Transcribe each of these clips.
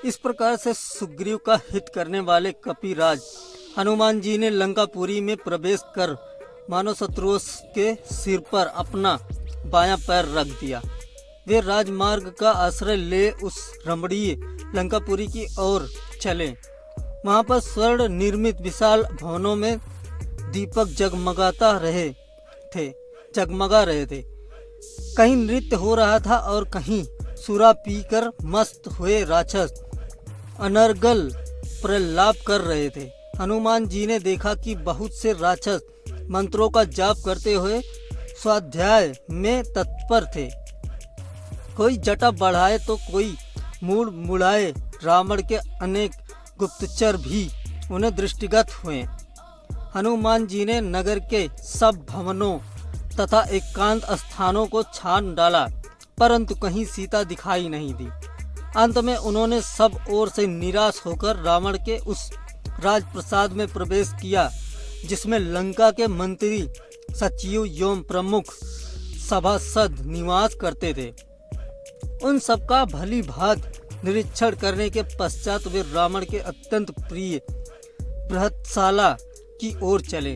इस प्रकार से सुग्रीव का हित करने वाले कपिराज हनुमान जी ने लंकापुरी में प्रवेश कर मानव शत्रुओं के सिर पर अपना बायां पैर रख दिया। वे राजमार्ग का आश्रय ले उस रमणीय लंकापुरी की ओर चले। वहां पर स्वर्ण निर्मित विशाल भवनों में दीपक जगमगा रहे थे। कहीं नृत्य हो रहा था और कहीं सुरा पीकर मस्त हुए राक्षस अनर्गल प्रलाप कर रहे थे। हनुमान जी ने देखा कि बहुत से राक्षस मंत्रों का जाप करते हुए स्वाध्याय में तत्पर थे। कोई जटा बढ़ाए तो कोई मूड मुड़ाए। रावण के अनेक गुप्तचर भी उन्हें दृष्टिगत हुए। हनुमान जी ने नगर के सब भवनों तथा एकांत स्थानों को छान डाला, परंतु कहीं सीता दिखाई नहीं दी। अंत में उन्होंने सब ओर से निराश होकर रावण के उस राजप्रसाद में प्रवेश किया जिसमें लंका के मंत्री, सचिव एवं प्रमुख सभासद निवास करते थे। उन सबका भली भांति निरीक्षण करने के पश्चात वे रावण के अत्यंत प्रिय बृहत्शाला की ओर चले।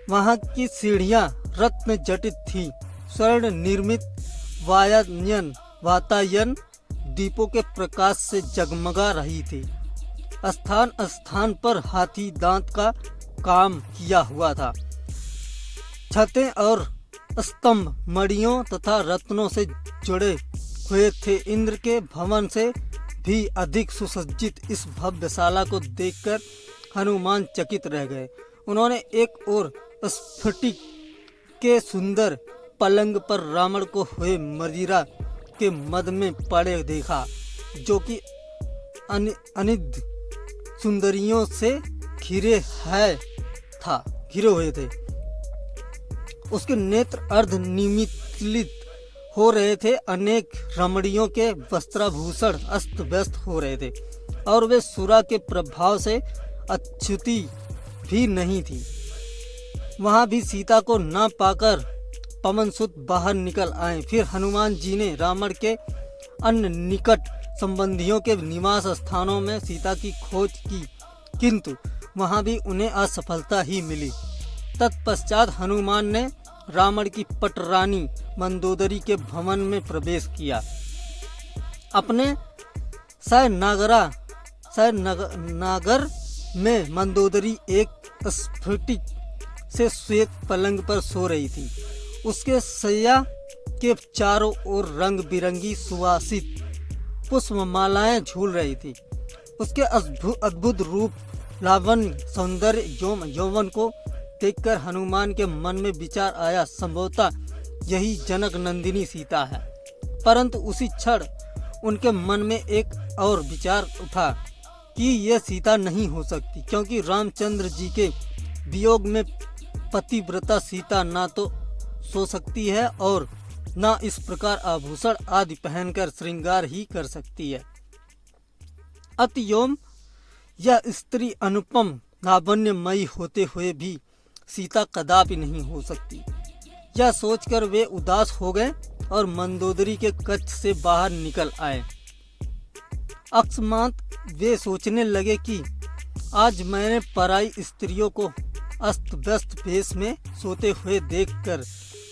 वहां की सीढ़ियां रत्न जटित थी। स्वर्ण निर्मित वातायन दीपों के प्रकाश से जगमगा रही थी। स्थान स्थान पर हाथी दांत का काम किया हुआ था। छतें और स्तंभ मणियों तथा रत्नों से जुड़े हुए थे। इंद्र के भवन से भी अधिक सुसज्जित इस भव्यशाला को देखकर हनुमान चकित रह गए। उन्होंने एक ओर स्फटिक के सुंदर पलंग पर रावण को हुए मदिरा के मद में पड़े देखा, जो कि अनिध सुंदरियों से घिरे हुए थे। उसके नेत्र अर्ध निमीलित हो रहे थे। अनेक रमणियों के वस्त्राभूषण अस्त व्यस्त हो रहे थे और वे सुरा के प्रभाव से अछूती भी नहीं थी। वहां भी सीता को न पाकर पवनसुत बाहर निकल आए। फिर हनुमान जी ने रावण के अन्य निकट संबंधियों के निवास स्थानों में सीता की खोज की, किंतु वहां भी उन्हें असफलता ही मिली। तत्पश्चात हनुमान ने रावण की पटरानी मंदोदरी के भवन में प्रवेश किया। अपने नागर में मंदोदरी एक स्फटिक से श्वेत पलंग पर सो रही थी। उसके शैया के चारों ओर रंग बिरंगी सुवासित पुष्पमालाएं झूल रही थी। उसके अद्भुत रूप, लावण्य, सौंदर्य एवं यौवन को देखकर हनुमान के मन में विचार आया, संभवतः यही जनक नंदिनी सीता है। परंतु उसी क्षण उनके मन में एक और विचार उठा कि यह सीता नहीं हो सकती, क्योंकि रामचंद्र जी के वियोग में पतिव्रता सीता ना तो सो सकती है और ना इस प्रकार आभूषण आदि पहनकर श्रृंगार ही कर सकती है। अतएव यह स्त्री अनुपम लावण्यमयी होते हुए भी सीता कदापि नहीं हो सकती। यह सोचकर वे उदास हो गए और मंदोदरी के कक्ष से बाहर निकल आए। अकस्मात वे सोचने लगे कि आज मैंने पराई स्त्रियों को अस्त व्यस्त भेष में सोते हुए देखकर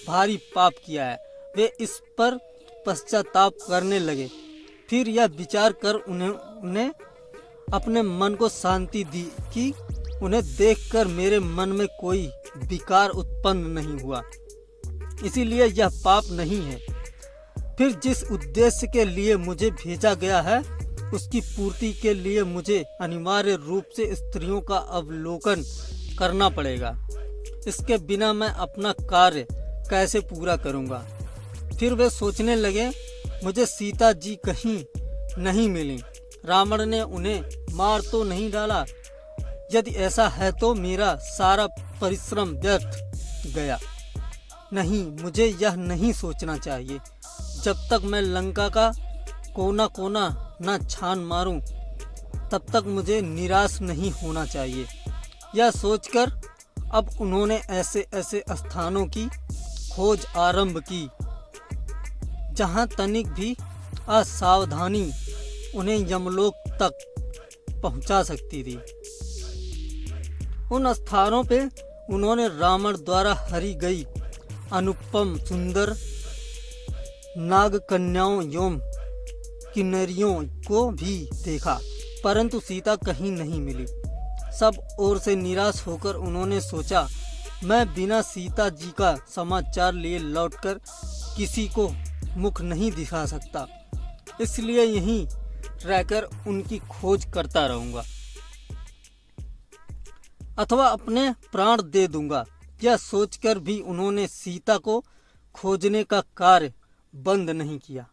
भारी पाप किया है। वे इस पर पश्चाताप करने लगे। फिर यह विचार कर उन्हें अपने मन को शांति दी कि उन्हें देखकर मेरे मन में कोई विकार उत्पन्न नहीं हुआ, इसीलिए यह पाप नहीं है। फिर जिस उद्देश्य के लिए मुझे भेजा गया है उसकी पूर्ति के लिए मुझे अनिवार्य रूप से स्त्रियों का अवलोकन करना पड़ेगा। इसके बिना मैं अपना कार्य कैसे पूरा करूंगा। फिर वे सोचने लगे, मुझे सीता जी कहीं नहीं मिली, रावण ने उन्हें मार तो नहीं डाला। यदि ऐसा है तो मेरा सारा परिश्रम व्यर्थ गया। नहीं, मुझे यह नहीं सोचना चाहिए। जब तक मैं लंका का कोना कोना न छान मारूं, तब तक मुझे निराश नहीं होना चाहिए। यह सोचकर अब उन्होंने ऐसे ऐसे स्थानों की खोज आरंभ की जहां तनिक भी असावधानी उन्हें यमलोक तक पहुंचा सकती थी। उन स्थानों पे उन्होंने रावण द्वारा हरी गई अनुपम सुंदर नाग कन्याओं एवं किन्नरियों को भी देखा, परंतु सीता कहीं नहीं मिली। सब ओर से निराश होकर उन्होंने सोचा, मैं बिना सीता जी का समाचार लिए लौटकर किसी को मुख नहीं दिखा सकता, इसलिए यहीं रहकर उनकी खोज करता रहूंगा अथवा अपने प्राण दे दूंगा। यह सोचकर भी उन्होंने सीता को खोजने का कार्य बंद नहीं किया।